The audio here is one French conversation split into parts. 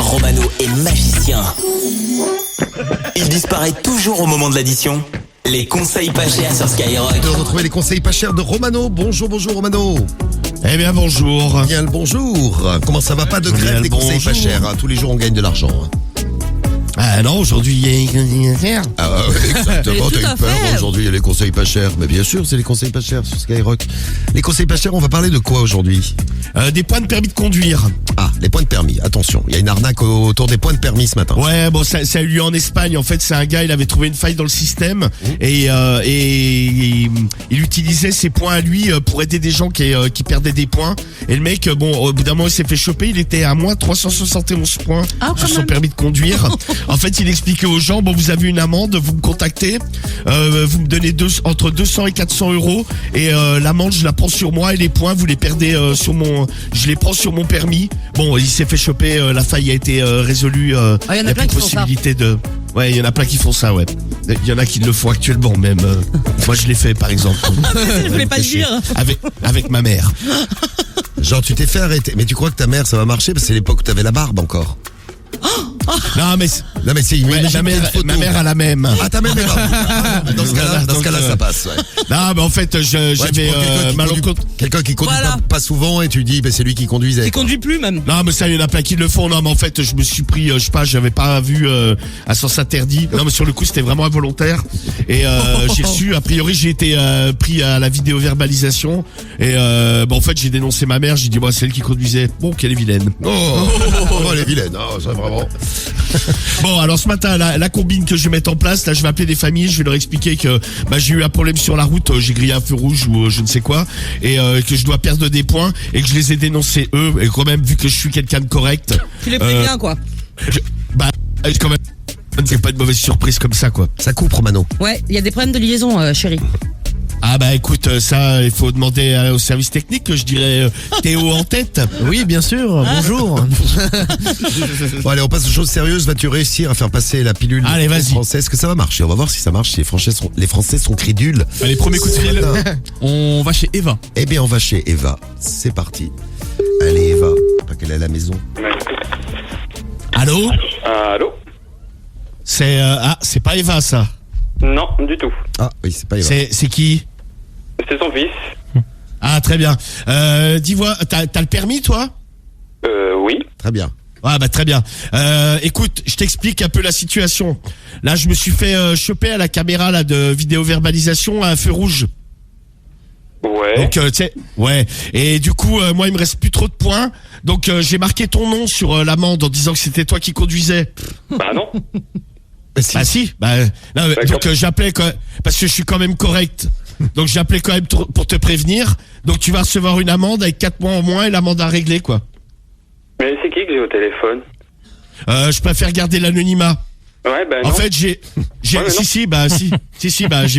Romano est magicien. Il disparaît toujours au moment de l'addition. Les conseils pas chers sur Skyrock. De retrouver les conseils pas chers de Romano. Bonjour Romano. Eh bien bonjour. Bien le bonjour. Comment ça va? Pas de grève des conseils pas chers. Tous les jours on gagne de l'argent. Ah non, aujourd'hui il y a une affaire. Ah ouais, exactement, t'as eu peur. Aujourd'hui il y a les conseils pas chers. Mais bien sûr c'est les conseils pas chers sur Skyrock. Les conseils pas chers, on va parler de quoi aujourd'hui? Des points de permis de conduire. Ah, les points de permis, attention, il y a une arnaque autour des points de permis ce matin. Ouais, bon, ça a eu lieu en Espagne. En fait, c'est un gars, il avait trouvé une faille dans le système et il utilisait ses points à lui pour aider des gens qui perdaient des points. Et le mec, bon, au bout d'un moment, il s'est fait choper. Il était à moins 371 points sur son permis de conduire. En fait, il expliquait aux gens, bon, vous avez une amende, vous me contactez, vous me donnez entre 200 et 400 euros et l'amende, je la prends sur moi et les points, vous les perdez je les prends sur mon permis. Bon, il s'est fait choper, la faille a été résolue. Il y en a plein qui font ça. Ouais, il y en a plein qui font ça, ouais. Il y en a qui le font actuellement même. Moi, je l'ai fait, par exemple. Je voulais pas le dire. Avec ma mère. Genre, tu t'es fait arrêter. Mais tu crois que ta mère, ça va marcher? Parce que c'est l'époque où t'avais la barbe encore. Non mais c'est ma mère a la même. Ah, ta mère est barbe. Dans ce cas-là, ça passe. Ouais. Non mais en fait j'avais quelqu'un qui conduit pas souvent et tu dis c'est lui qui conduisait. Il conduit plus même. Non mais ça il y en a plein qui le font. Non mais en fait je me suis pris je sais pas, j'avais pas vu à sens interdit. Non mais sur le coup c'était vraiment involontaire et j'ai reçu, a priori j'ai été pris à la vidéo verbalisation et en fait j'ai dénoncé ma mère, j'ai dit c'est elle qui conduisait. Bon, qu'elle est vilaine. Oh elle est vilaine. Oh, ça vraiment. Bon alors ce matin la combine que je vais mettre en place, là je vais appeler des familles, je vais leur expliquer que j'ai eu un problème sur la route, j'ai grillé un feu rouge ou je ne sais quoi et que je dois perdre des points et que je les ai dénoncés eux et quand même vu que je suis quelqu'un de correct. Tu les préviens quoi. Quand même c'est pas une mauvaise surprise comme ça quoi. Ça coupe Romano. Ouais, il y a des problèmes de liaison chérie. Ah écoute, ça il faut demander au service technique, je dirais Théo en tête. Oui bien sûr, bonjour. Bon allez, on passe aux choses sérieuses. Vas-tu réussir à faire passer la pilule française? Est-ce que ça va marcher? On va voir si ça marche, si les Français sont crédules. Allez, premier coup de fil. On va chez Eva. Eh bien on va chez Eva, c'est parti. Allez Eva, pas qu'elle est à la maison. Allô? Allô? C'est pas Eva ça? Non, du tout. Ah oui, c'est pas Eva. C'est qui? C'est son fils. Ah très bien. Dis-moi, t'as le permis toi? Oui. Très bien. Ah très bien. Écoute, je t'explique un peu la situation. Là, je me suis fait choper à la caméra là de vidéo-verbalisation à un feu rouge. Ouais. Donc tu sais, ouais. Et du coup, moi, il me reste plus trop de points. Donc j'ai marqué ton nom sur l'amende en disant que c'était toi qui conduisais. Bah non. Si. Donc j'appelais parce que je suis quand même correct. Donc j'appelais quand même pour te prévenir. Donc tu vas recevoir une amende avec 4 mois en moins et l'amende à régler quoi. Mais c'est qui que j'ai au téléphone? Je préfère garder l'anonymat. Ouais, non. En fait, j'ai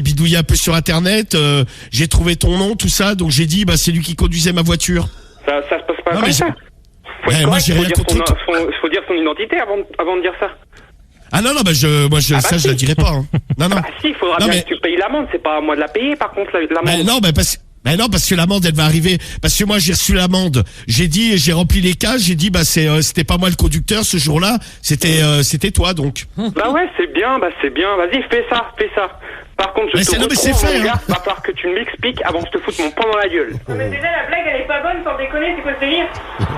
bidouillé un peu sur internet, j'ai trouvé ton nom, tout ça, donc j'ai dit c'est lui qui conduisait ma voiture. Ça se passe pas comme ça. Moi j'ai rien contre toi. Faut dire son identité avant de dire ça. Ah non, je la dirai pas. Hein. Non. Bah si, il faudra bien que tu payes l'amende, c'est pas à moi de la payer par contre l'amende. Non, parce que l'amende elle va arriver. Parce que moi j'ai reçu l'amende. J'ai rempli les cases. J'ai dit c'était pas moi le conducteur ce jour-là. C'était toi donc. Bah ouais, c'est bien. Vas-y, fais ça. Par contre, c'est fait. Mon gars, va falloir que tu m'expliques avant que je te foute mon poing dans la gueule. Mais déjà la blague elle est pas bonne, sans déconner, c'est quoi ce délire?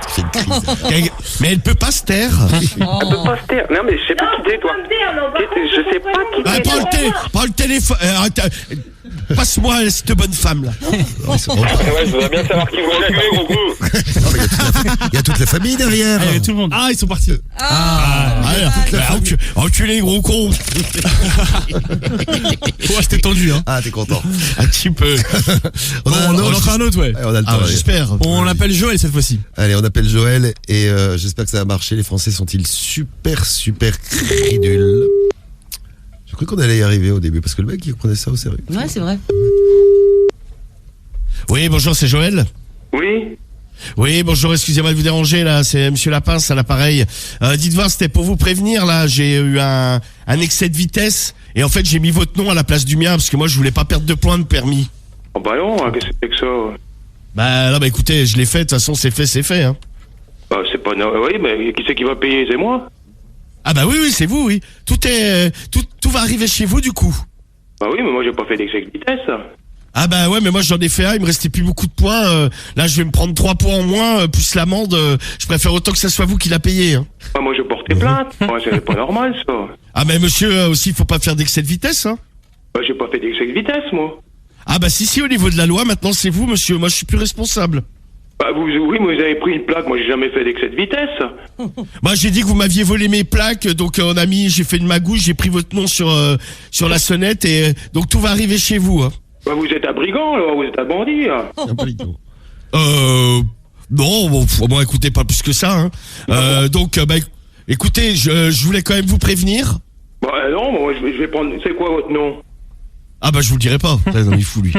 C'est une crise. Mais elle peut pas se taire. Elle peut pas se taire. Non mais je sais pas qui t'es toi. Je sais pas qui t'es. Prends le téléphone. Passe-moi cette bonne femme là. Ouais, je voudrais bien savoir qui vous enculez, gros coup. Il y a toute la famille derrière. Il y a tout le monde. Ah, ils sont partis. Enculé, gros con. C'était tendu hein. Ah, t'es content. Un petit peu. On en fera un autre, ouais. On a le temps. J'espère. On appelle Joël cette fois-ci. Allez, on appelle Joël et j'espère que ça va marcher. Les Français sont-ils super crédules? J'ai cru qu'on allait y arriver au début parce que le mec il prenait ça au sérieux. Ouais, c'est vrai. Oui, bonjour, c'est Joël. Oui. Oui, bonjour, excusez-moi de vous déranger là, c'est Monsieur Lapince à l'appareil. Dites voir, c'était pour vous prévenir là, j'ai eu un excès de vitesse et en fait j'ai mis votre nom à la place du mien parce que moi je voulais pas perdre de points de permis. Oh bah non, qu'est-ce que c'est que ça? Bah écoutez, je l'ai fait, de toute façon c'est fait hein. C'est c'est pas... Oui, mais qui c'est qui va payer? C'est moi. Ah bah oui, c'est vous, oui. Tout va arriver chez vous, du coup. Bah oui, mais moi, j'ai pas fait d'excès de vitesse. Ah bah ouais, mais moi j'en ai fait un, il me restait plus beaucoup de points. Là, je vais me prendre 3 points en moins, plus l'amende. Je préfère autant que ça soit vous qui l'a payé. Hein. Ah, moi, je portais plainte. Moi, c'est pas normal, ça. Ah mais monsieur, aussi, il faut pas faire d'excès de vitesse. Hein. Bah, j'ai pas fait d'excès de vitesse, moi. Ah bah si, au niveau de la loi, maintenant c'est vous, monsieur. Moi, je suis plus responsable. Bah, oui, mais vous avez pris une plaque. Moi, j'ai jamais fait d'excès de vitesse. Bah j'ai dit que vous m'aviez volé mes plaques, donc j'ai fait une magouille, j'ai pris votre nom sur la sonnette et donc tout va arriver chez vous. Hein. Bah, vous êtes un brigand, alors. Vous êtes un bandit. Bon, écoutez, pas plus que ça. Hein. Donc, écoutez, je voulais quand même vous prévenir. Bah, non, moi, je vais prendre... C'est quoi votre nom? Ah bah je vous le dirai pas. Non, il fout lui.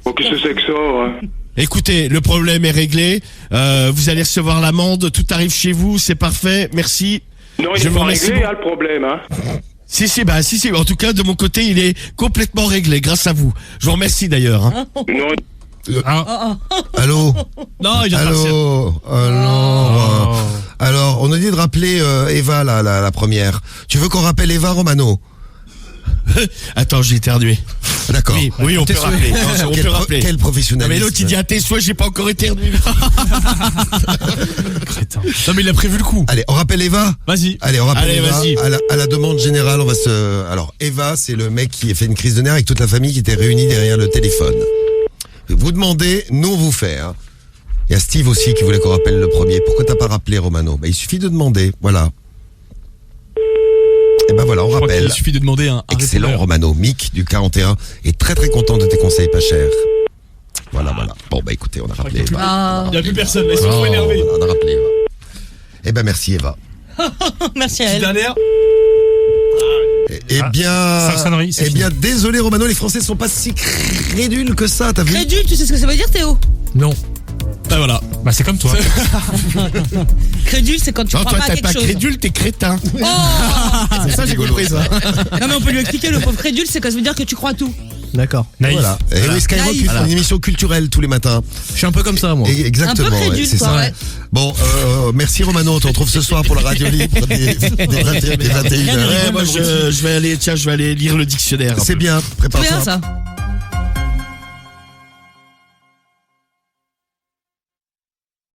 Bon, qu'est-ce que c'est que ça, hein? Écoutez, le problème est réglé. Vous allez recevoir l'amende. Tout arrive chez vous. C'est parfait. Merci. Non, il Je est vous pas remercie réglé, beaucoup. le problème, hein. Si. En tout cas, de mon côté, il est complètement réglé grâce à vous. Je vous remercie d'ailleurs. Hein. Non, Allô? Non, il vient de partir. Allô? Alors, on a dit de rappeler Eva, la première. Tu veux qu'on rappelle Eva, Romano? Attends, j'ai éternué. D'accord. Oui, on peut rappeler. Non, on peut rappeler. Quel Non, professionnel. mais l'autre, il dit à tes souhaits, j'ai pas encore éternué. Crétin. Non, mais il a prévu le coup. Allez, on rappelle Eva? Vas-y. Allez, on rappelle Allez, Eva. vas-y. À la demande générale, on va se... Alors, Eva, c'est le mec qui a fait une crise de nerfs avec toute la famille qui était réunie derrière le téléphone. Vous demandez, nous on vous fait. Hein. Il y a Steve aussi qui voulait qu'on rappelle le premier. Pourquoi t'as pas rappelé, Romano? Il suffit de demander, voilà. Et ben voilà, on Je crois rappelle. qu'il suffit de demander un Excellent, répondeur. Romano. Mick du 41 est très très content de tes conseils pas chers. Voilà. Bon, écoutez, on a rappelé Eva. Ah, Il n'y a plus personne, ils sont trop Oh, énervés. voilà, on a rappelé Eva. Eh ben merci Eva. merci à Petite elle. dernière. Eh bien, cinq sonneries, c'est fini. désolé Romano, les Français sont pas si crédules que ça, t'as vu? Crédule, tu sais ce que ça veut dire, Théo? Non. Bah voilà. Bah c'est comme toi. Crédule, c'est quand tu Non, crois toi, pas à t'es quelque pas chose. crédule, t'es crétin. Oh C'est ça, j'ai compris ça. Non mais on peut lui expliquer, le pauvre crédule, c'est que ça veut dire que tu crois à tout. D'accord. Naïf. Voilà. Et oui, Skyrock, Naïf. ils font une émission culturelle tous les matins. Je suis un peu comme ça, moi. Exactement, Un peu crédule, c'est quoi, ça. ouais. Bon, merci Romano, on te retrouve ce soir pour la radio libre des 21h. Ouais, moi, je vais aller lire le dictionnaire. un C'est peu. bien, C'est prépare-toi. bien ça.